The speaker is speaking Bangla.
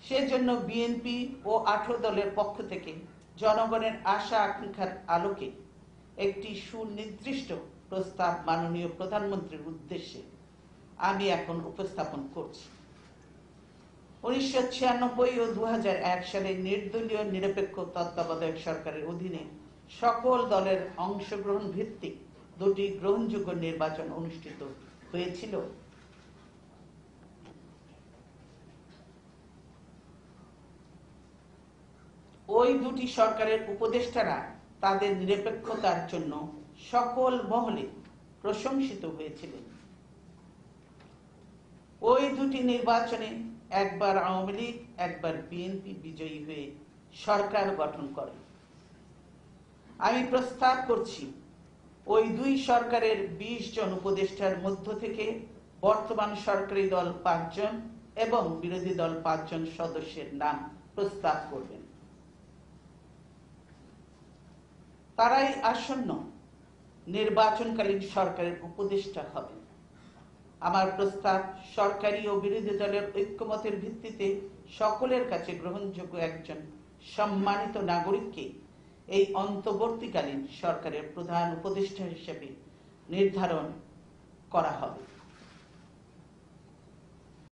সেজন্য বিএনপি ও 18 দলের পক্ষ থেকে জনগণের আশা আকাঙ্ক্ষার আলোকে একটি সুনির্দিষ্ট প্রস্তাব মাননীয় প্রধানমন্ত্রীর উদ্দেশ্যে আমি এখন উপস্থাপন করছি। 1996 ও 2001 সালে নির্দলীয় নিরপেক্ষ তত্ত্বাবধায়ক সরকারের অধীনে সকল দলের অংশগ্রহণ ভিত্তিক দুটি গ্রহণযোগ্য নির্বাচন অনুষ্ঠিত হয়েছিল। ওই দুটি সরকারের উপদেষ্টারা তাদের নিরপেক্ষতার জন্য সকল মহলে প্রশংসিত হয়েছিলেন। ওই দুটি নির্বাচনে একবার আওয়ামী লীগ, একবার বিএনপি বিজয়ী হয়ে সরকার গঠন করে। আমি প্রস্তাব করছি ওই দুই সরকারের 20 জন উপদেষ্টার মধ্য থেকে বর্তমান সরকারি দল 5 জন এবং বিরোধী দল 5 জন সদস্যের নাম প্রস্তাব করবেন। তারাই আসন্ন নির্বাচনকালীন সরকারের উপদেষ্টা হবেন। আমার প্রস্তাব সরকারি ও বিরোধী দলের ঐক্যমতের ভিত্তিতে সকলের কাছে গ্রহণযোগ্য একজন সম্মানিত নাগরিককে এই অন্তর্বর্তীকালীন সরকারের প্রধান উপদেষ্টা হিসেবে নির্ধারণ করা হবে।